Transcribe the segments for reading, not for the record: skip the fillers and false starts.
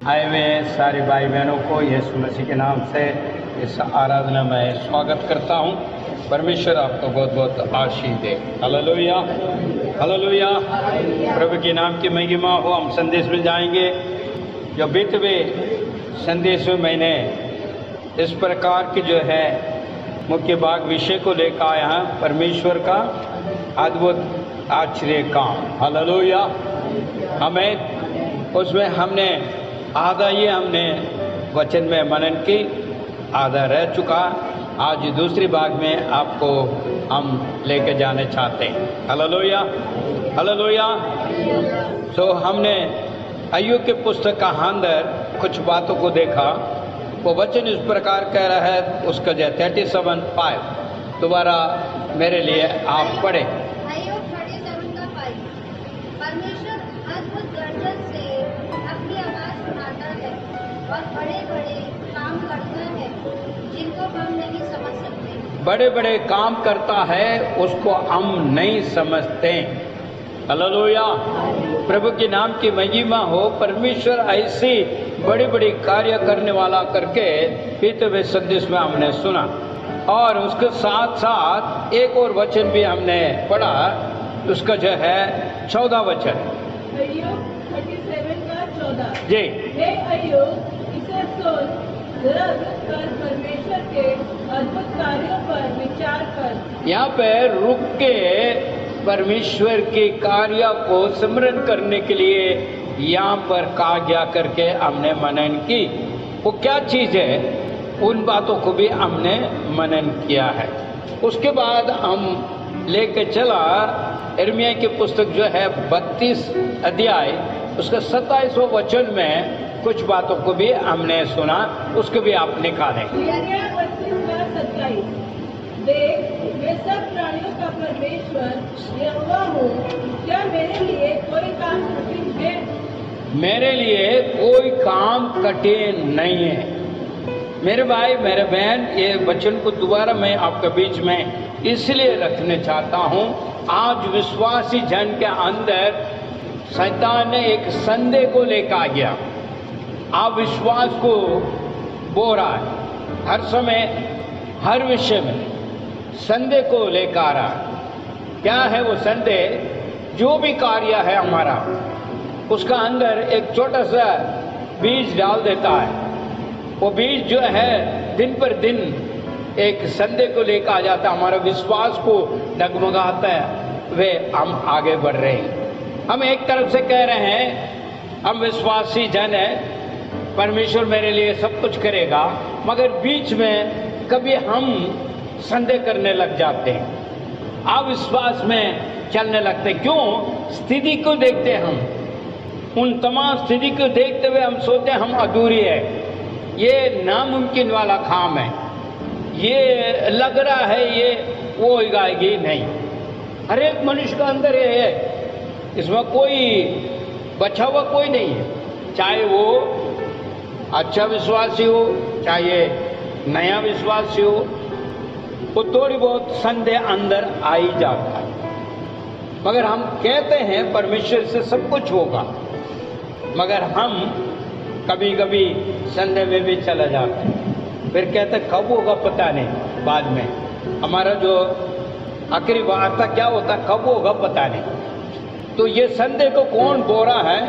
आए हुए सारे भाई बहनों को यीशु मसीह के नाम से इस आराधना में स्वागत करता हूँ। परमेश्वर आपको बहुत बहुत आशीष दे। Hallelujah, hallelujah. प्रभु के नाम की महिमा हो। हम संदेश में जाएंगे। जो बीते हुए संदेश में मैंने इस प्रकार की जो है मुख्य भाग विषय को लेकर आया है, परमेश्वर का अद्भुत आश्चर्य काम। हालेलुया, हमें उसमें हमने आधा ये हमने वचन में मनन की, आधा रह चुका। आज दूसरी भाग में आपको हम लेके जाने चाहते हैं। Hallelujah, hallelujah. तो हमने अय्यूब के पुस्तक का अंदर कुछ बातों को देखा। वो वचन इस प्रकार कह रहा है, उसका जो 37:5 दोबारा मेरे लिए आप पढ़े। अय्यूब 37:5। परमेश्वर अद्भुत गर्जन से अपनी आवाज सुनाता है और बड़े बड़े काम करता है जिनको हम नहीं समझ सकते। बड़े बड़े काम करता है, उसको हम नहीं समझते। हालेलुया, प्रभु के नाम की महिमा हो। परमेश्वर ऐसी बड़ी बड़ी कार्य करने वाला करके बीते हुए संदेश में हमने सुना, और उसके साथ साथ एक और वचन भी हमने पढ़ा, उसका जो है 14 वचन। अय्यूब 37:14। जी, हे अय्यूब, इसे सुन, जरा रुक कर परमेश्वर के अद्भुत कार्यों पर विचार कर। यहाँ पे रुक के परमेश्वर के कार्य को स्मरण करने के लिए यहाँ पर कहा गया करके हमने मनन की। वो क्या चीज़ है, उन बातों को भी हमने मनन किया है। उसके बाद हम लेके चला यिर्मयाह की पुस्तक जो है 32 अध्याय, उसका 27वां वचन में कुछ बातों को भी हमने सुना, उसको भी आप निकालें। यिर्मयाह 32:27। देख, मैं सब प्राणियों का परमेश्वर यहोवा हूँ। क्या मेरे लिए कोई काम कठिन है? मेरे लिए कोई काम कठिन नहीं है। मेरे भाई, मेरे बहन, ये वचन को दोबारा मैं आपके बीच में इसलिए रखने चाहता हूँ। आज विश्वासी जन के अंदर शैतान ने एक संदेह को लेकर आ गया। अविश्वास को बो रहा है, हर समय हर विषय में संदेह को लेकर आ रहा है। क्या है वो संदेह? जो भी कार्य है हमारा, उसका अंदर एक छोटा सा बीज डाल देता है। वो बीज जो है दिन पर दिन एक संदेह को लेकर आ जाता है, हमारा विश्वास को डगमगाता है। वे हम आगे बढ़ रहे हैं। हम एक तरफ से कह रहे हैं हम विश्वासी जन हैं, परमेश्वर मेरे लिए सब कुछ करेगा, मगर बीच में कभी हम संदेह करने लग जाते हैं, अविश्वास में चलने लगते हैं। क्यों? स्थिति को देखते हम, उन तमाम स्थिति को देखते हुए हम सोचते हैं हम अधूरी है, ये नामुमकिन वाला काम है, ये लग रहा है ये वो होगाएगी नहीं। हर एक मनुष्य का अंदर ये है, इसमें कोई बचा हुआ कोई नहीं है। चाहे वो अच्छा विश्वासी हो, चाहे नया विश्वासी हो, वो थोड़ी बहुत संदेह अंदर आ ही जाता है। मगर हम कहते हैं परमेश्वर से सब कुछ होगा, मगर हम कभी कभी संदेह में भी चला जाते हैं। फिर कहते कब होगा पता नहीं, बाद में हमारा जो आखिरी वार्ता क्या होता, कब होगा पता नहीं। तो ये संदेह को कौन बो रहा है,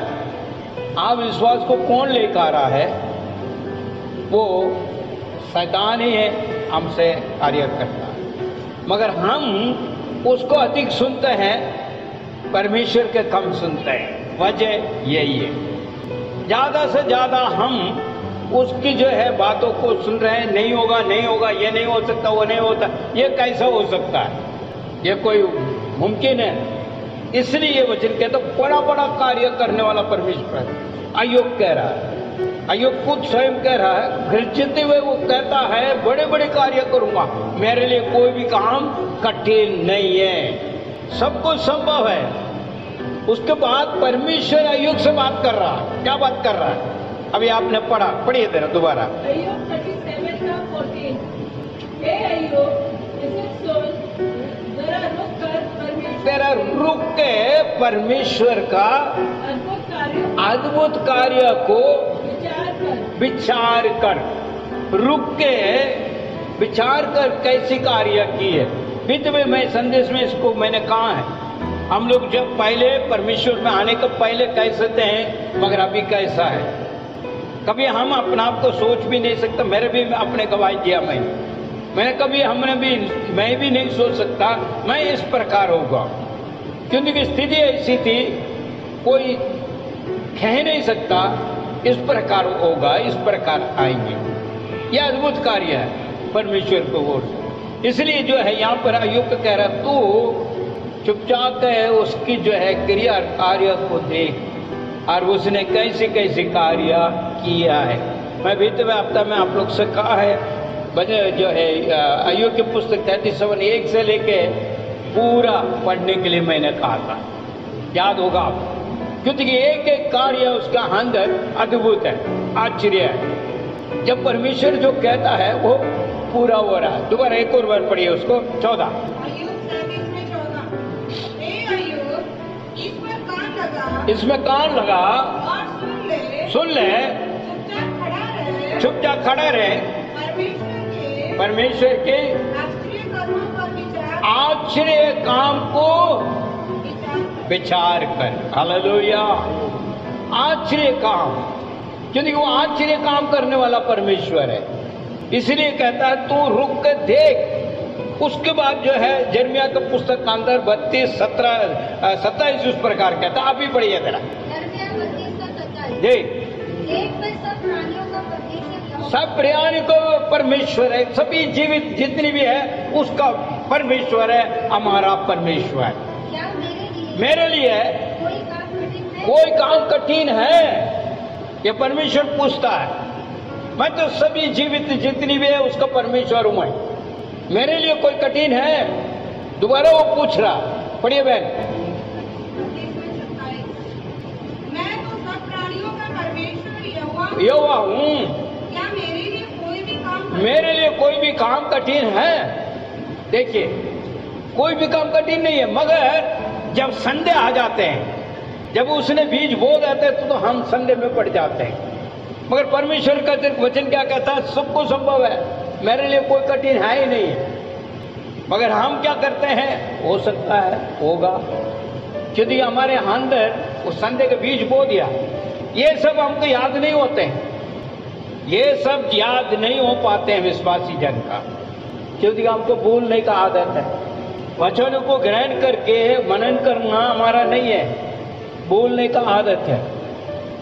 अविश्वास को कौन लेकर आ रहा है? वो शैतान ही है, हमसे कार्य करता है। मगर हम उसको अधिक सुनते हैं, परमेश्वर के कम सुनते हैं। वजह यही है, ज़्यादा से ज़्यादा हम उसकी जो है बातों को सुन रहे हैं। नहीं होगा, नहीं होगा, ये नहीं हो सकता, वो नहीं होता, ये कैसा हो सकता है, ये कोई मुमकिन है। इसलिए ये वचन कहता बड़ा बड़ा कार्य करने वाला परमेश्वर है। अय्यूब कह रहा है, अय्यूब खुद स्वयं कह रहा है, घृणित हुए वो कहता है बड़े बड़े कार्य करूंगा, मेरे लिए कोई भी काम कठिन नहीं है, सब कुछ संभव है। उसके बाद परमेश्वर अय्यूब से बात कर रहा है। क्या बात कर रहा है? अभी आपने पढ़ा, पढ़िए जरा दोबारा। अय्यूब 37:14। हे अय्यूब, इसे सुन, जरा रुक कर परमेश्वर तेरा रुक के परमेश्वर का अद्भुत कार्य अद्भुत कार्य को विचार कर, रुक के विचार कर कैसी कार्य की है। फिर मैं संदेश में इसको मैंने कहा है, हम लोग जब पहले परमेश्वर में आने के पहले कैसे थे मगर अभी कैसा है, कभी हम अपने आप को सोच भी नहीं सकते। मेरे भी अपने गवाही दिया मैंने कभी मैं भी नहीं सोच सकता मैं इस प्रकार होगा, क्योंकि स्थिति ऐसी थी कोई कह नहीं सकता इस प्रकार होगा, इस प्रकार आएंगे। यह अद्भुत कार्य है परमेश्वर को ओर से। इसलिए जो है यहाँ पर अय्यूब कह रहा तू चुपचाप है उसकी जो है क्रिया कार्य को देख और उसने कैसे कैसे कार्य किया है। मैं बीते हफ्ता में आप लोग से कहा है जो है अय्यूब की पुस्तक 33:1 से लेके पूरा पढ़ने के लिए मैंने कहा था, याद होगा आपको, क्योंकि एक एक कार्य उसका अंदर अद्भुत है, आश्चर्य है। जब परमेश्वर जो कहता है वो पूरा हो रहा है। दोबारा एक और बार पढ़िए उसको 14। इसमें कान लगा और सुन ले, चुपचाप खड़ा रहे, परमेश्वर के आश्चर्य काम को विचार कर। हालेलुया, आश्चर्य काम, क्योंकि वो आश्चर्य काम करने वाला परमेश्वर है। इसलिए कहता है तू रुक के देख। उसके बाद जो है यिर्मयाह की पुस्तक का अंदर 32:27 उस प्रकार कहता है। अभी पढ़िए जरा जी। सब प्राणी को परमेश्वर है, सभी जीवित जितनी भी है उसका परमेश्वर है, हमारा परमेश्वर। मेरे लिए कोई काम कठिन है, ये परमेश्वर पूछता है। मैं तो सभी जीवित जितनी भी है उसका परमेश्वर हूं मैं, मेरे लिए कोई कठिन है? दोबारा वो पूछ रहा, पढ़िए बहन। मैं तो सब प्राणियों का परमेश्वर यहोवा हूं, क्या मेरे लिए कोई भी काम मेरे लिए कोई भी काम कठिन है? देखिए कोई भी काम कठिन नहीं है, मगर जब संदेह आ जाते हैं, जब उसने बीज बो देते हैं तो हम संदेह में पड़ जाते हैं। मगर परमेश्वर का वचन क्या कहता है? सबको संभव है, मेरे लिए कोई कठिन है ही नहीं है। मगर हम क्या करते हैं? हो सकता है, होगा, क्योंकि हमारे अंदर उस संदेह के बीज बो दिया। ये सब हमको याद नहीं होते हैं, ये सब याद नहीं हो पाते हैं विश्वासी जन का, क्योंकि हमको भूलने का आदत है। वचनों को ग्रहण करके मनन करना हमारा नहीं है, बोलने का आदत है,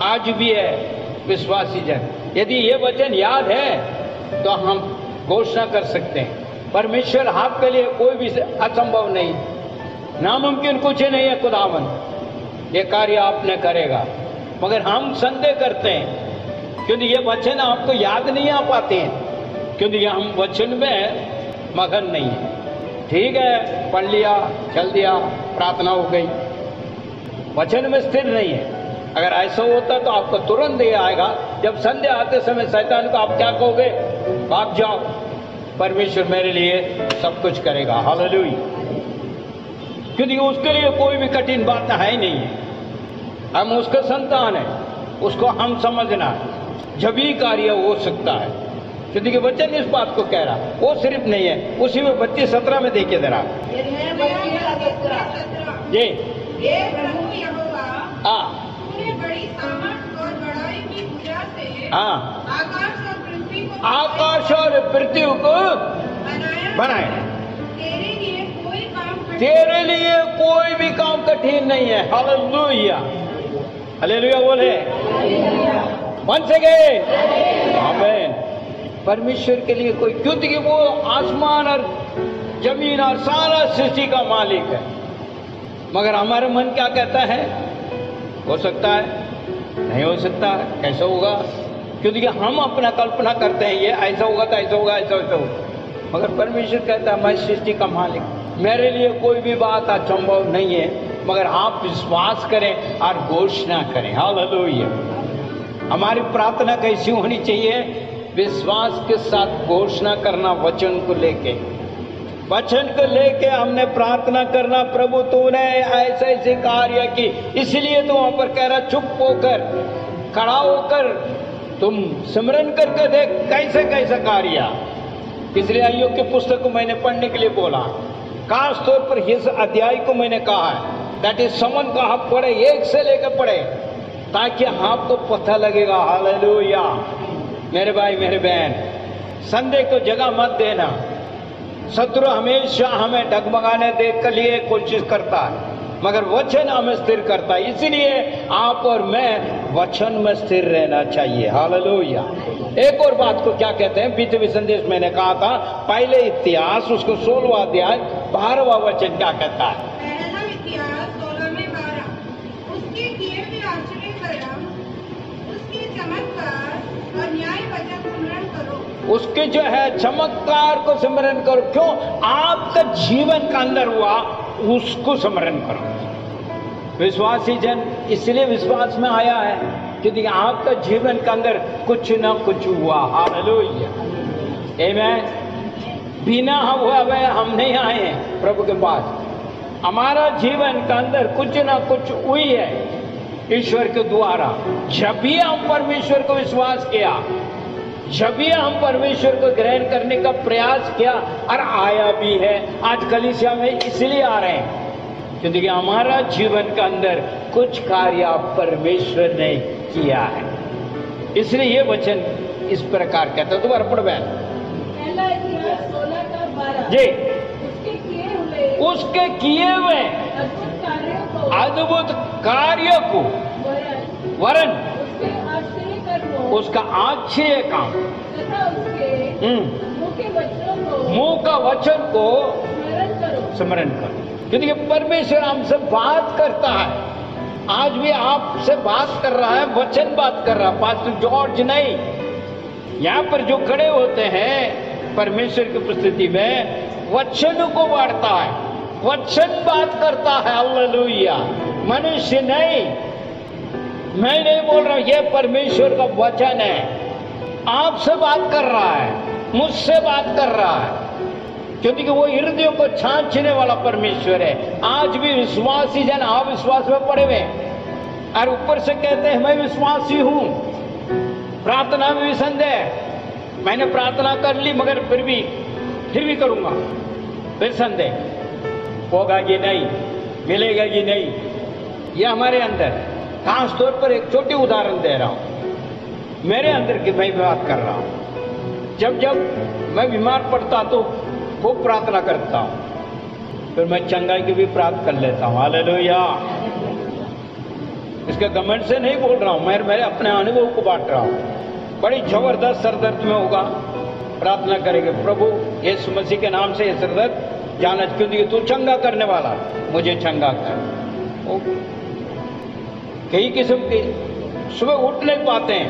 आज भी है विश्वासी जन। यदि ये वचन याद है तो हम घोषणा कर सकते हैं परमेश्वर आपके लिए कोई भी असंभव नहीं, नामुमकिन कुछ नहीं है। खुदावन ये कार्य आपने करेगा। मगर हम संदेह करते हैं क्योंकि ये वचन आपको याद नहीं आ पाते हैं, क्योंकि हम वचन में मगन नहीं है। ठीक है, पढ़ लिया, चल दिया, प्रार्थना हो गई, वचन में स्थिर नहीं है। अगर ऐसा होता तो आपको तुरंत ये आएगा, जब संदेह आते समय शैतान को आप क्या कहोगे? भाग जाओ, परमेश्वर मेरे लिए सब कुछ करेगा। हालेलुया, क्योंकि उसके लिए कोई भी कठिन बात है ही नहीं है। हम उसका संतान है, उसको हम समझना है, जब ही कार्य हो सकता है, क्योंकि वचन इस बात को कह रहा। वो सिर्फ नहीं है, उसी में 32:17 में देखिए जरा जी। ये प्रभु यहोवा, हाँ तूने बड़ी सामर्थ और बड़ाई की पूजा से हाँ आकाश और पृथ्वी को बनाया। तेरे लिए कोई काम तेरे लिए कोई भी काम कठिन नहीं है। हालेलुया, हालेलुया बोले वंस अगेन, आमीन। परमेश्वर के लिए कोई, क्योंकि वो आसमान और जमीन और सारा सृष्टि का मालिक है। मगर हमारा मन क्या कहता है? हो सकता है, नहीं हो सकता है, कैसा होगा? क्योंकि हम अपना कल्पना करते हैं, ये ऐसा होगा तो ऐसा होगा, ऐसा ऐसा होगा। मगर परमेश्वर कहता है मैं सृष्टि का मालिक, मेरे लिए कोई भी बात असंभव नहीं है। मगर आप विश्वास करें और घोषणा करें। हालेलुया। हमारी प्रार्थना कैसी होनी चाहिए? विश्वास के साथ घोषणा करना, वचन को लेके, वचन को लेके हमने प्रार्थना करना, प्रभु तूने ऐसे ऐसे कार्य की। इसलिए तो वहां पर कह रहा चुप होकर, खड़ा होकर तुम सिमरन करके देख कैसे कैसे कार्य। इसलिए अय्यूब की पुस्तक को मैंने पढ़ने के लिए बोला, खास तौर पर इस अध्याय को मैंने कहा है, दैट इज समन को आप पढ़े, एक से लेकर पढ़े, ताकि आपको पता लगेगा। हालेलुया। मेरे भाई मेरे बहन, संदेह को जगह मत देना। शत्रु हमेशा हमें डगमगाने दे के लिए कोशिश करता है, मगर वचन हमें स्थिर करता है। इसीलिए आप और मैं वचन में स्थिर रहना चाहिए। हालेलुया। एक और बात को क्या कहते हैं, बीते हुए संदेश मैंने कहा था, पहले इतिहास उसको 16वां अध्याय 12वां वचन क्या कहता है? पहला इतिहास 16 में 12, उसके किए हुए आश्चर्य कर्म, उसके चमत्कार और न्याय वचन स्मरण करो। उसके जो है चमत्कार को स्मरण करो। क्यों? आपका जीवन का अंदर हुआ, उसको स्मरण करो। विश्वासी जन इसलिए विश्वास में आया है क्योंकि आपका जीवन के अंदर कुछ ना कुछ हुआ। हालेलुया। आमीन। बिना हुए हम नहीं आए हैं प्रभु के पास। हमारा जीवन के अंदर कुछ ना कुछ हुई है ईश्वर के द्वारा। जब भी हम परमेश्वर को विश्वास किया, जब भी हम परमेश्वर को ग्रहण करने का प्रयास किया, और आया भी है। आज कलीसिया में इसलिए आ रहे हैं क्योंकि हमारा जीवन के अंदर कुछ कार्य परमेश्वर ने किया है। इसलिए ये वचन इस प्रकार कहता है। दोबारा पढ़ बहन। पहला इतिहास 16 का 12 जी। उसके किए हुए अद्भुत कार्यों को वरन उसका आश्चर्य काम तथा उसके मुंह का वचन को स्मरण करो। क्योंकि परमेश्वर हमसे बात करता है। आज भी आपसे बात कर रहा है, वचन बात कर रहा है। पास्टर जॉर्ज नहीं, यहाँ पर जो खड़े होते हैं परमेश्वर की उपस्थिति में, वचन को बांटता है, वचन बात करता है। हालेलुया। मनुष्य नहीं, मैं नहीं बोल रहा हूं, ये परमेश्वर का वचन है। आपसे बात कर रहा है, मुझसे बात कर रहा है, क्योंकि वो हृदयों को छांचने वाला परमेश्वर है। आज भी विश्वासी जन अविश्वास में पड़े हुए और ऊपर से कहते हैं मैं विश्वासी हूं, प्रार्थना में भी संदेह, मैंने प्रार्थना कर ली मगर फिर भी करूंगा, फिर संदेह, होगा कि नहीं, मिलेगा कि नहीं। ये हमारे अंदर, खास तौर पर एक छोटी उदाहरण दे रहा हूं, मेरे अंदर की मैं बात कर रहा हूं। जब मैं बीमार पड़ता तो खूब प्रार्थना करता हूं, फिर मैं चंगाई की भी प्रार्थना कर लेता हूं। हालेलुया। इसके घमंड से नहीं बोल रहा हूं, मैं मेरे अपने अनुभव को बांट रहा हूं। बड़ी जबरदस्त सरदर्द में होगा, प्रार्थना करेंगे, प्रभु यीशु मसीह के नाम से ये सरदर्द जाना, क्योंकि तू चंगा करने वाला, मुझे चंगा कर। कई किस्म के सुबह उठ नहीं पाते हैं,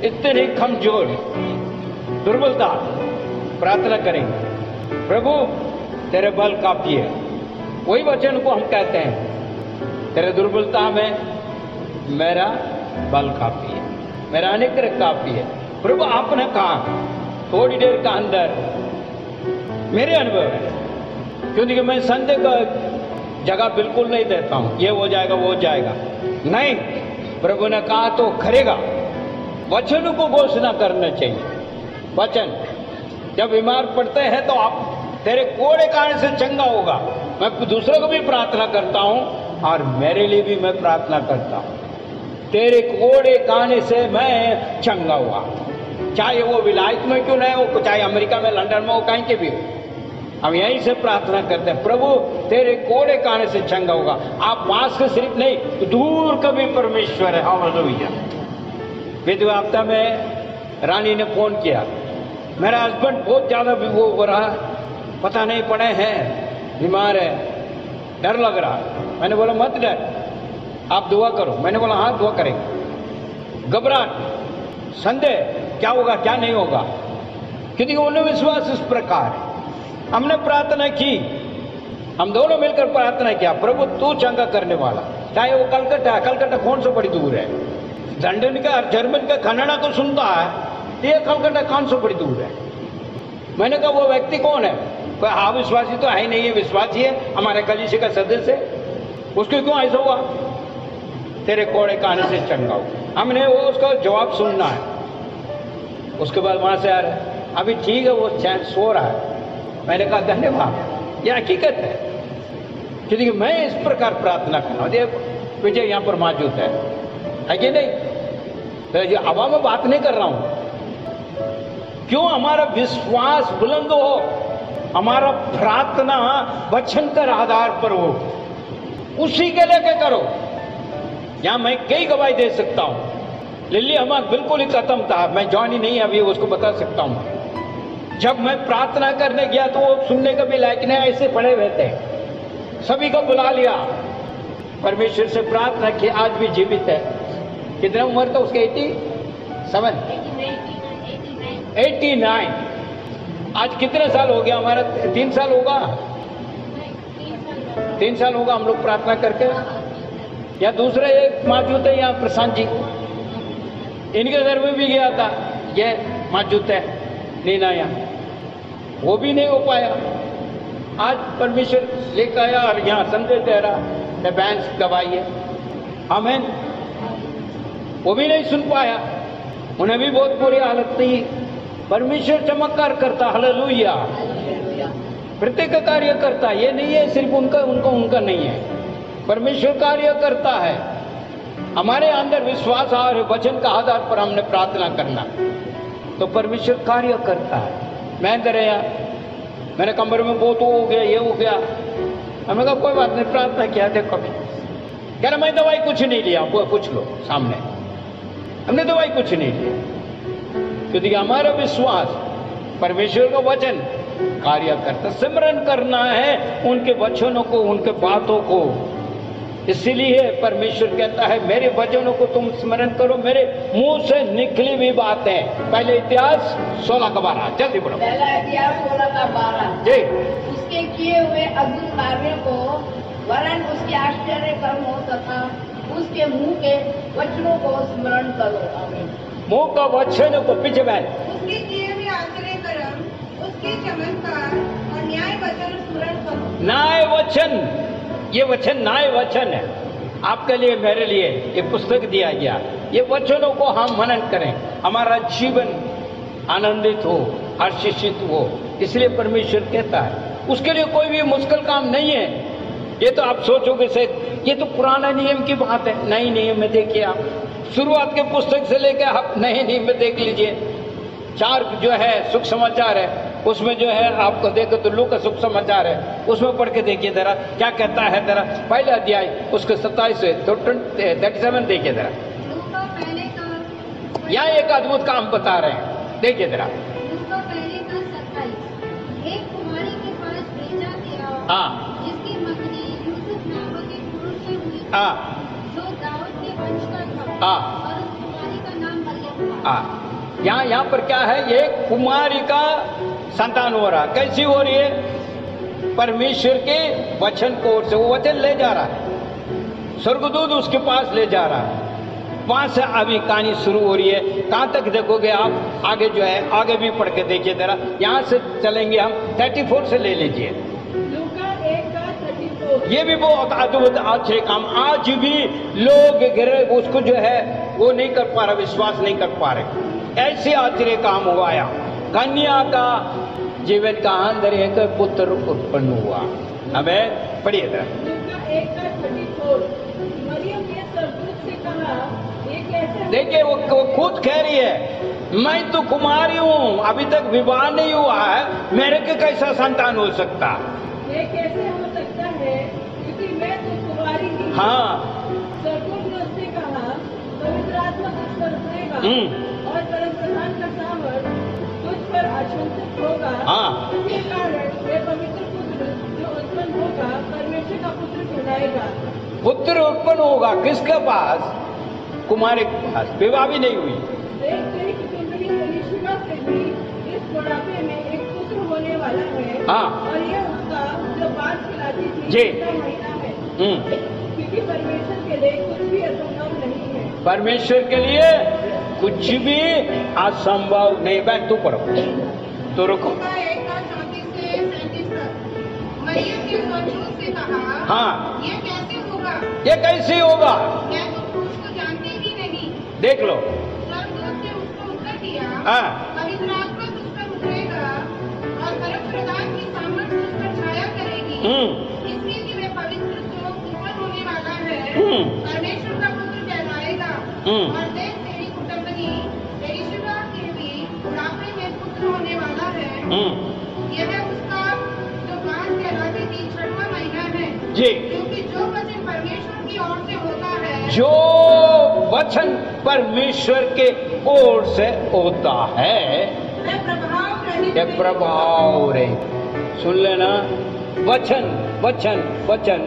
इतने कमजोर, दुर्बलता, प्रार्थना करेंगे, प्रभु तेरे बल काफी है। वही वचन को हम कहते हैं, तेरे दुर्बलता में मेरा बल काफी है, मेरा अनुग्रह काफी है। प्रभु आपने कहा थोड़ी देर का अंदर मेरे अनुभव है, क्योंकि मैं संदेह का जगह बिल्कुल नहीं देता हूं, ये हो जाएगा वो हो जाएगा, नहीं, प्रभु ने कहा तो करेगा। वचन को घोषणा करना चाहिए। वचन जब बीमार पड़ते हैं तो आप तेरे कोड़े काने से चंगा होगा। मैं दूसरों को भी प्रार्थना करता हूं और मेरे लिए भी मैं प्रार्थना करता हूं, तेरे कोड़े काने से मैं चंगा हुआ। चाहे वो विलायत में क्यों नहीं हो, चाहे अमेरिका में, लंदन में हो, कहीं के भी हो, हम यहीं से प्रार्थना करते हैं, प्रभु तेरे कोड़े काने से चंगा होगा। आप पास के सिर्फ नहीं, दूर का भी परमेश्वर है। हालेलुया। विधवा हफ्ता में रानी ने फोन किया, मेरा हस्बैंड बहुत ज्यादा वो हो रहा, पता नहीं पड़े हैं, बीमार है, डर लग रहा। मैंने बोला मत डर, आप दुआ करो। मैंने बोला हाँ दुआ करेंगे। घबराहट, संदेह, क्या होगा क्या नहीं होगा, क्योंकि उन्हें विश्वास इस प्रकार है। हमने प्रार्थना की, हम दोनों मिलकर प्रार्थना किया, प्रभु तू चंगा करने वाला। चाहे वो कलकत्ता कौन सा बड़ी दूर है, लंदन का और जर्मन का कनाडा को सुनता है, ये कलकत्ता कौन सा बड़ी दूर है। मैंने कहा वो व्यक्ति कौन है? हाँ विश्वासी तो है नहीं है, विश्वासी है, हमारे कलीसिया का सदस्य है। उसको क्यों ऐसा हुआ? तेरे कोड़े काने से चंगा हो। हमने वो उसका जवाब सुनना है। उसके बाद वहां से आ रहा है, अभी ठीक है वो चैन सो रहा है। मैंने कहा धन्यवाद, यह हकीकत है। क्योंकि मैं इस प्रकार प्रार्थना कर रहा हूँ, विजय यहाँ पर मौजूद है कि नहीं? तो ये हवा में बात नहीं कर रहा हूं। क्यों? हमारा विश्वास बुलंद हो, हमारा प्रार्थना वचन के आधार पर हो, उसी के लेके करो। यहां मैं कई गवाही दे सकता हूं। लिल्ली हमारा बिल्कुल ही खत्म था, मैं जॉनी नहीं अभी उसको बता सकता हूं। जब मैं प्रार्थना करने गया तो वो सुनने का भी लायक नहीं, ऐसे पड़े हुए थे। सभी को बुला लिया, परमेश्वर से प्रार्थना की, आज भी जीवित है। कितना उम्र था उसके? 87 89। आज कितने साल हो गया? हमारा 3 साल होगा, 3 साल होगा हम लोग प्रार्थना करके। या दूसरे एक मौजूद है यहाँ प्रशांत जी, इनके घर में भी गया था, ये मौजूद है नीना यहाँ, वो भी नहीं हो पाया। आज परमेश्वर लेकर आया और यहाँ संजय तेरा बैंस गवाही है, आमीन। वो भी नहीं सुन पाया, उन्हें भी बहुत बुरी हालत थी। परमेश्वर चमत्कार करता, हालेलुया। प्रत्येक कार्य करता, ये नहीं है सिर्फ उनका नहीं है। परमेश्वर कार्य करता है। हमारे अंदर विश्वास और वचन का आधार पर हमने प्रार्थना करना, तो परमेश्वर कार्य करता है। मैं अंदर आया, मेरे कमरे में बहुत हो गया, ये हो गया। हमने कहा कोई बात नहीं, प्रार्थना किया, देखो कह रहा मैं दवाई कुछ नहीं लिया, वो पूछ लो सामने, हमने दवाई कुछ नहीं लिया। क्योंकि हमारा विश्वास परमेश्वर का वचन कार्य करता। सिमरन करना है उनके वचनों को, उनके बातों को। इसीलिए परमेश्वर कहता है मेरे वचनों को तुम स्मरण करो, मेरे मुंह से निकली हुई बातें। पहले इतिहास 16 का 12, जल्दी बोलो। पहला इतिहास 16 का 12 जी। उसके किए हुए अद्भुत कार्यों को, वरन उसके आश्चर्य कर्मों तथा उसके मुंह के वचनों को स्मरण करो। आमीन। मुंह का वचन को पीछे बैठ, उसके किए हुए आश्चर्य कर्म, उसके चमत्कार और न्याय वचन स्मरण करो। न्याय वचन, ये वचन न्याय वचन है। आपके लिए, मेरे लिए ये पुस्तक दिया गया। ये वचनों को हम मनन करें, हमारा जीवन आनंदित हो, आशीषित हो। इसलिए परमेश्वर कहता है, उसके लिए कोई भी मुश्किल काम नहीं है। ये तो आप सोचोगे से ये तो पुराना नियम की बात है। नई नियम में देखिए आप, शुरुआत के पुस्तक से लेकर आप नए नियम में देख लीजिए। 4 जो है सुख समाचार है, उसमें जो है आपको देखो तो लू का सुख समाचार है, उसमें पढ़ के देखिए जरा क्या कहता है। जरा पहला अध्याय उसके 27 से 37 देखिए जरा। लूका पहले का यहाँ एक अद्भुत काम बता रहे हैं, देखिए जरा। लूका पहले का 27। एक कुमारी के पास भेजा गया, हाँ जिसकी मंगनी यूसुफ नामक एक पुरुष से हुई, हाँ जो दाऊद के वंश का था, हाँ और उस कुमारी का नाम मरियम था। हाँ। यहाँ पर क्या है, ये कुमारी का संतान हो रहा। कैसी हो रही है? परमेश्वर के वचन को ओर से वो वचन ले जा रहा है, स्वर्गदूत उसके पास ले जा रहा है। वहां से अभी कहानी शुरू हो रही है। कहां तक देखोगे आप? आगे जो है आगे भी पढ़ के देखिए जरा। यहाँ से चलेंगे हम 34 से ले लीजिए। लूका 1 का 34। ये भी बहुत अद्भुत अच्छे काम। आज भी लोग गिरे उसको जो है वो नहीं कर पा रहे, विश्वास नहीं कर पा रहे। ऐसे आश्चर्य काम हुआ। या कन्या का जीवन का अंदर एक पुत्र उत्पन्न हुआ। हमें पढ़िए जरा। लूका 1 का 34। मरियम ने स्वर्गदूत से कहा, ये कैसे देखिए वो खुद कह रही है, मैं तो कुमारी हूँ, अभी तक विवाह नहीं हुआ है, मेरे के कैसा संतान हो सकता? ये कैसे हो सकता है, क्योंकि मैं तो कुमारी ही हूँ। हाँ स्वर्गदूत ने उससे कहा, पवित्र आत्मा तुझ पर उतरेगा और परम प्रधान का सामर्थ तुझ पर आशंसित होगा। हाँ। इसके कारण वे पवित्र पुत्र जो उत्पन्न होगा परमेश्वर का पुत्र कहलाएगा। पुत्र उत्पन्न होगा किसके पास? कुमारी के पास। विवाह भी नहीं हुई। देख तेरी कुटुंबी एलीशिबा से भी इस बुढ़ापे में एक पुत्र होने वाला है। हाँ। और ये उसका जो बात खिलाती थी जी। उसका महीना है। क्योंकि परमेश्वर के लिए कुछ भी असंभव नहीं है। परमेश्वर के लिए कुछ भी असंभव नहीं। बैठ तू पढ़ो तो रुको। लूका 1 का 34 से 37 तक। मरियम ने स्वर्गदूत से कहा, हाँ। ये कैसे होगा? ये कैसे होगा? मैं तो पुरुष को जानती ही नहीं। देख लो। स्वर्गदूत ने उसको उत्तर दिया, हाँ। यह उसका जो बात कहलाती थी 6वां महीना है, जी। क्योंकि जो वचन परमेश्वर की ओर से होता है, जो वचन परमेश्वर के ओर से होता है वह प्रभाव रहित ये प्रभाव रहित। सुन लेना, वचन वचन वचन,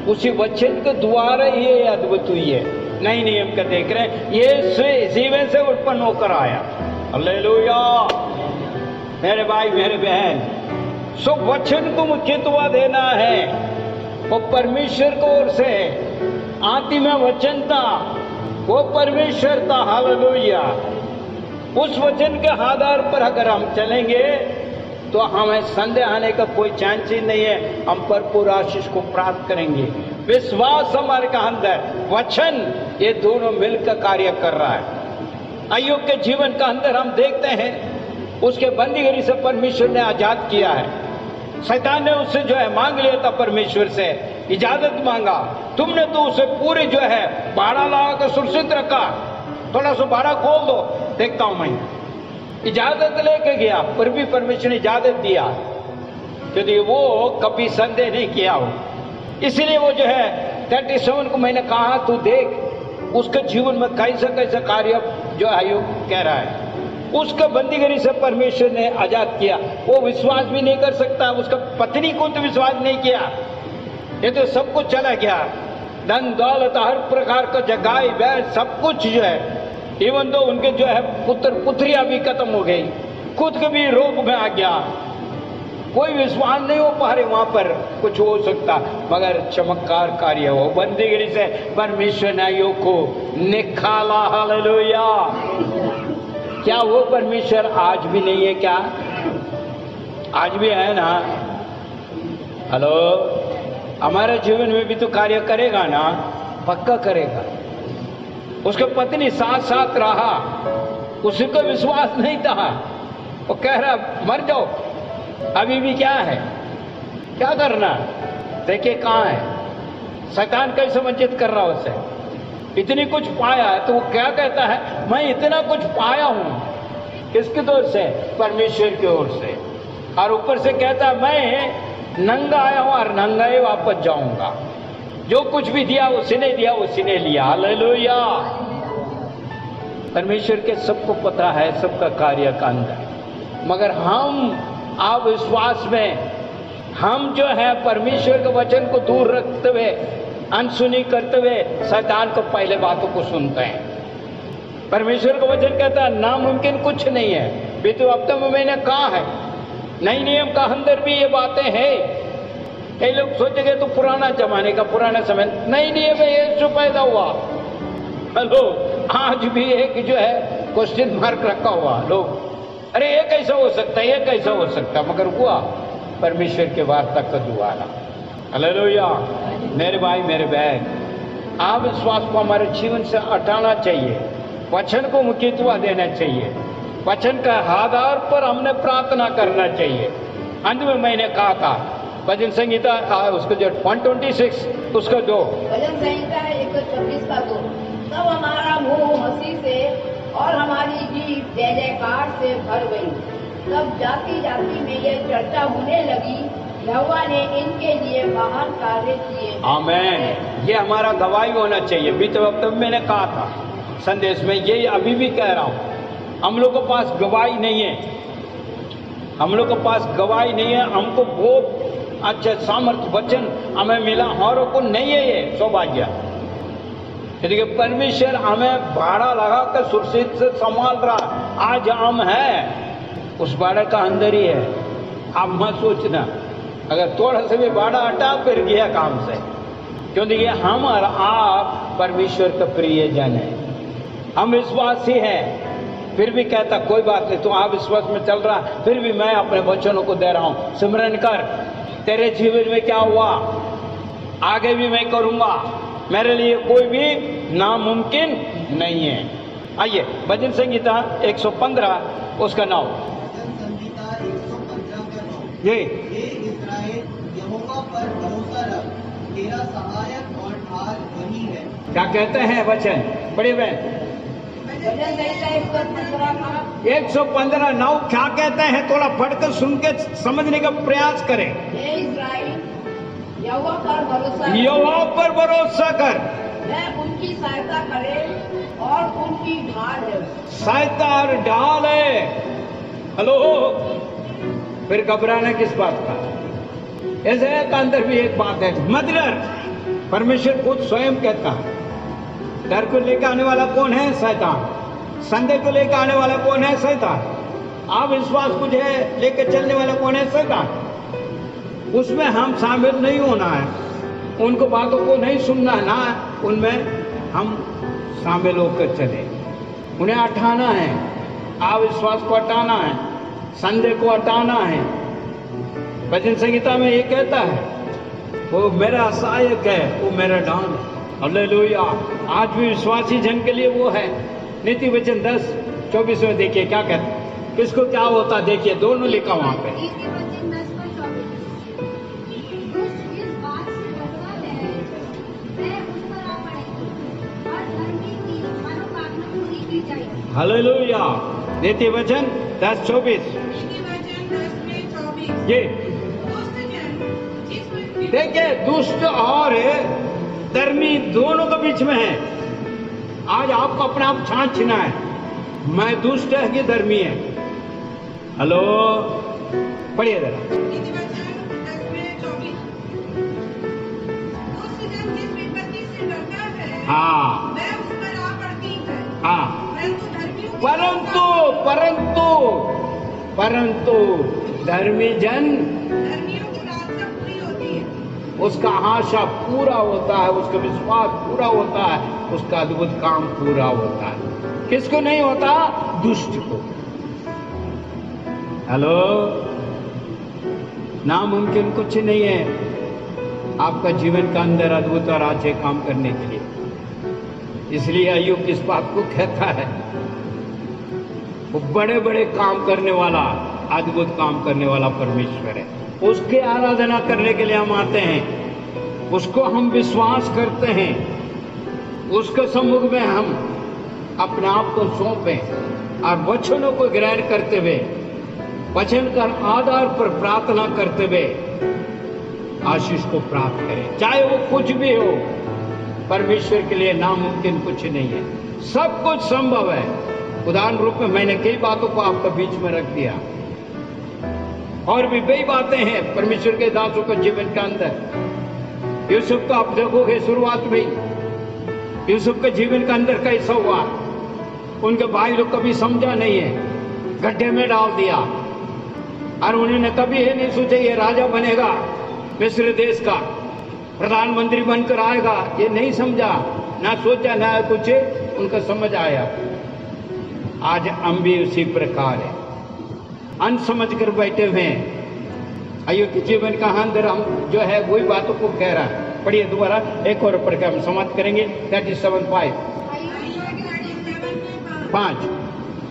उसी वचन के द्वारा ये अद्भुत हुई है। नई नियम का देख रहे हैं, ये जीवन से उत्पन्न होकर आया। हालेलुया मेरे भाई मेरे बहन, सो वचन को मुख्यत्व देना है, वो परमेश्वर की ओर से आदि में वचन था, वो परमेश्वर था। हालेलुया। उस वचन के आधार पर अगर हम चलेंगे तो हमें संदेह आने का कोई चांस ही नहीं है, हम भरपूर आशीष को प्राप्त करेंगे। विश्वास हमारे का अंदर, वचन, ये दोनों मिलकर कार्य कर रहा है। अय्यूब के जीवन का अंदर हम देखते हैं, उसके बंदीगिरी से परमेश्वर ने आजाद किया है। शैतान ने उससे जो है मांग लिया था, परमेश्वर से इजाजत मांगा, तुमने तो उसे पूरी जो है बाड़ा लगा कर सुरक्षित रखा, थोड़ा सा बाड़ा खोल दो, देखता हूं मैं। इजाजत लेके गया, पर भी परमेश्वर ने इजाजत दिया, क्योंकि वो कभी संदेह नहीं किया हो। इसलिए वो जो है 37 को मैंने कहा, तू देख उसके जीवन में कैसा कैसा कार्य जो अय्यूब कह रहा है। उसका बंदीगिरी से परमेश्वर ने आजाद किया। वो विश्वास भी नहीं कर सकता, उसका पत्नी को तो विश्वास नहीं किया, ये तो सब कुछ चला गया, धन दौलत हर प्रकार का जगाई बैल सब कुछ जो है, इवन तो उनके जो है पुत्र पुत्रियां भी खत्म हो गई, खुद के भी रोग में आ गया, कोई विश्वास नहीं हो पा रहे वहां पर कुछ हो सकता, मगर चमत्कार कार्य हो, बंदीगिरी से परमेश्वर ने अय्यूब को निकाला। हालेलुया। क्या वो परमेश्वर आज भी नहीं है? क्या आज भी है ना? हेलो, हमारे जीवन में भी तो कार्य करेगा ना, पक्का करेगा। उसके पत्नी साथ साथ रहा, उसी को विश्वास नहीं था, वो कह रहा मर जाओ, अभी भी क्या है, क्या करना, देखिए कहाँ है। शैतान कैसे वंचित कर रहा उसे, इतनी कुछ पाया है, तो वो क्या कहता है, मैं इतना कुछ पाया हूं, किसकी ओर से? परमेश्वर की ओर से। और ऊपर से कहता है मैं नंगा आया हूं और नंगा ही वापस जाऊंगा, जो कुछ भी दिया उसी ने दिया, उसी ने लिया। हालेलुया। परमेश्वर के सबको पता है सबका कार्य का अंदर, मगर हम अविश्वास में, हम जो है परमेश्वर के वचन को दूर रखते हुए, अनसुनी करते हुए शैतान को पहले बातों को सुनते हैं। परमेश्वर का वचन कहता है नामुमकिन कुछ नहीं है। बीते हफ्ते में मैंने कहा है, नई नियम का अंदर भी ये बातें हैं। कई लोग सोचेंगे तो पुराना जमाने का, पुराना समय, नई नियम में यीशु पैदा हुआ। हेलो, आज भी एक जो है क्वेश्चन मार्क रखा हुआ लोग, अरे ये कैसा हो सकता है, ये कैसा हो सकता है, मगर हुआ परमेश्वर के वार्ता का द्वारा। हालेलुया। मेरे भाई मेरे बहन, आप विश्वास को हमारे जीवन से हटाना चाहिए, वचन को मुख्यत्व देना चाहिए, वचन का आधार पर हमने प्रार्थना करना चाहिए। अंत में मैंने कहा था भजन संहिता उसको जो 126 उसका 2, भजन संहिता है 126 का 2, तब हमारा मुंह हंसी से और हमारी जीभ जय जयकार से भर गई। तब जाति जाति में यह चर्चा होने लगी, यहोवा ने इनके लिए महान कार्य किए। आमीन। ये हमारा गवाही होना चाहिए। बीते वक्त मैंने कहा था संदेश में, ये अभी भी कह रहा हूँ, हम लोग के पास गवाही नहीं है, हम लोग के पास गवाही नहीं है। हमको बहुत अच्छा सामर्थ्य वचन हमें मिला, औरों को नहीं है ये सौभाग्य। देखिए परमेश्वर हमें भाड़ा लगा कर सुरक्षित से संभाल रहा। आज हम है उस भाड़ा का अंदर ही है। आप मत सोचना अगर थोड़ा सा भी भाड़ा हटा फिर गया काम से, क्योंकि ये हम और आप परमेश्वर का प्रिय जन है, हम विश्वासी हैं। फिर भी कहता कोई बात नहीं, तू आप विश्वास में चल रहा, फिर भी मैं अपने वचनों को दे रहा हूं, सिमरन कर। तेरे जीवन में क्या हुआ आगे भी मैं करूंगा, मेरे लिए कोई भी नामुमकिन नहीं है। आइए भजन संहिता 115 उसका 9। भजन संहिता 115 का 9। ये इस्राएल, यहोवा पर भरोसा रख, तेरा सहायक और ढाल वही है। क्या कहते हैं वचन? बड़ी बहन भजन संहिता 115 का 115:9 क्या कहते हैं? थोड़ा पढ़कर सुन के समझने का प्रयास करें। हे इस्राएल, यहोवा पर भरोसा कर। यहोवा पर भरोसा कर, वह उनकी सहायता करे और उनकी ढाल है। सहायता और ढाल है। हेलो, फिर घबराना किस बात का? ऐसे का अंदर भी एक बात है, मत डर। परमेश्वर खुद स्वयं कहता है। डर को लेकर आने वाला कौन है? शैतान। संदेह को लेकर आने वाला कौन है? शैतान। अविश्वास को जो है लेकर चलने वाला कौन है? शैतान। उसमें हम शामिल नहीं होना है, उनको बातों को नहीं सुनना है ना, उनमें हम शामिल होकर चले। उन्हें हटाना है, अविश्वास को हटाना है, संदेह को हटाना है। भजन संगीता में ये कहता है, वो मेरा सहायक है, वो मेरा ढाल है। हालेलुया। आज भी विश्वासी जन के लिए वो है। नीति वचन 10:24 में देखिए क्या कहता है, किसको क्या होता है। देखिए दोनों लिखा वहां पे। नीति वचन 10:24, दुष्ट इस बात से डरता है, वह उस पर आ पड़ेगी और धर्मी की मनोकामना पूरी की जाएगी। हालेलुया। नीति वचन 10:24 नीति वचन 10:24। ये दुष्ट जन जिस व्यक्ति देखिए, दुष्ट और धर्मी दोनों के बीच में है। आज आपको अपना आप छांटना है, मैं दुष्ट है कि धर्मी है। हेलो, पढ़िए जरा। नीति वचन 10:24। दुष्ट जन जिस विपत्ति से डरता है, हाँ वह उस पर आ पड़ती है। हाँ, परंतु धर्मियों की परंतु परंतु परंतु धर्मी जन, धर्मियों की लालसा पूरी होती है। उसका आशा पूरा होता है, उसका विश्वास पूरा होता है, उसका अद्भुत काम पूरा होता है। किसको नहीं होता? दुष्ट को। हेलो, नामुमकिन कुछ नहीं है आपका जीवन का अंदर अद्भुत और अच्छे काम करने के लिए। इसलिए अय्यूब किस बात को कहता है, वो बड़े बड़े काम करने वाला, अद्भुत काम करने वाला परमेश्वर है। उसकी आराधना करने के लिए हम आते हैं, उसको हम विश्वास करते हैं, उसके सम्मुख में हम अपने आप को सौंपें और वचनों को ग्रहण करते हुए, वचन का आधार पर प्रार्थना करते हुए आशीष को प्राप्त करें। चाहे वो कुछ भी हो, परमेश्वर के लिए नामुमकिन कुछ नहीं है, सब कुछ संभव है। उदाहरण रूप में मैंने कई बातों को आपके बीच में रख दिया, और भी कई बातें हैं परमेश्वर के दासों के जीवन के अंदर। यूसुफ का आप देखोगे, शुरुआत में यूसुफ के जीवन के अंदर कैसा हुआ। उनके भाई लोग कभी समझा नहीं है, गड्ढे में डाल दिया, और उन्होंने कभी ये नहीं सोचा ये राजा बनेगा, मिस्र देश का प्रधानमंत्री बनकर आएगा। ये नहीं समझा, ना सोचा, ना कुछ उनका समझ आया। आज हम भी उसी प्रकार है, अनसमझ कर बैठे हुए हैं। अय्यूब के जीवन का अंदर हम जो है वही बातों को कह रहा है। पढ़िए दोबारा, एक और पढ़ के हम समाप्त करेंगे। 37:5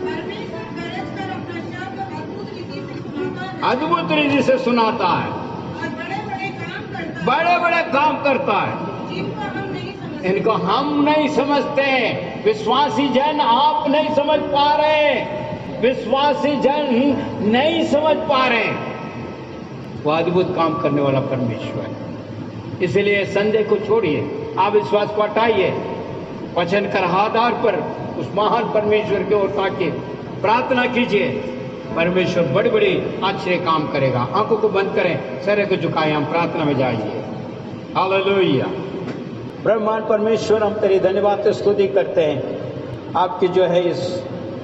परमेश्वर गरज कर अपना शब्द अद्भुत रीति से सुनाता है अद्भुत रीति से सुनाता है, और बड़े बड़े काम करता है, बड़े बड़े काम करता है, जिनको हम नहीं समझते। इनको हम नहीं समझते। विश्वासी जन आप नहीं समझ पा रहे, विश्वासी जन नहीं समझ पा रहे। वो अद्भुत काम करने वाला परमेश्वर है। इसलिए संदेह को छोड़िए, आप विश्वास को हटाइए, वचन कर आधार पर उस महान परमेश्वर की ओर ताकिए, प्रार्थना कीजिए। परमेश्वर बड़े बड़े अच्छे काम करेगा। आंखों को बंद करें, सर को झुकाएं, हम प्रार्थना में जाइए। हालेलुया। ब्रह्मांड परमेश्वर, हम तेरी धन्यवाद स्तुति करते हैं आपकी जो है इस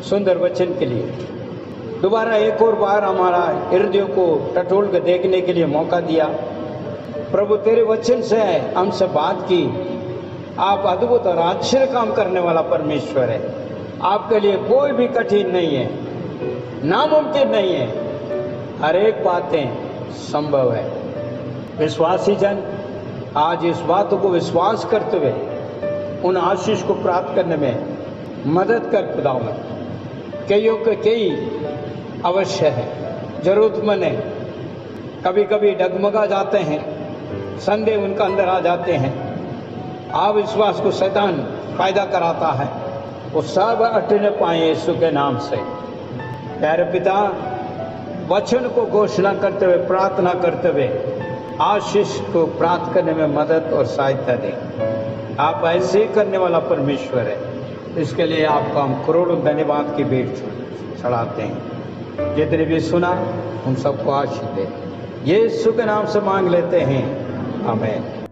सुंदर वचन के लिए। दोबारा एक और बार हमारा हृदय को टटोल कर देखने के लिए मौका दिया। प्रभु तेरे वचन से हमसे बात की। आप अद्भुत और आश्चर्य काम करने वाला परमेश्वर है। आपके लिए कोई भी कठिन नहीं है, नामुमकिन नहीं है, हर एक बातें संभव है। विश्वासी जन आज इस बात को विश्वास करते हुए उन आशीष को प्राप्त करने में मदद कर खुदावन। कईयों के कई अवश्य है, जरूरतमंद है, कभी कभी डगमगा जाते हैं, संदेह उनका अंदर आ जाते हैं, अविश्वास को शैतान पैदा कराता है। वो सब हटने पाए यीशु के नाम से। प्यारे पिता, वचन को घोषणा करते हुए, प्रार्थना करते हुए आशीष को प्राप्त करने में मदद और सहायता दें। आप ऐसे ही करने वाला परमेश्वर है, इसके लिए आपको हम करोड़ों धन्यवाद की भेंट चढ़ाते हैं। जितने भी सुना उन सबको आशीष दे, यीशु के नाम से मांग लेते हैं, आमीन।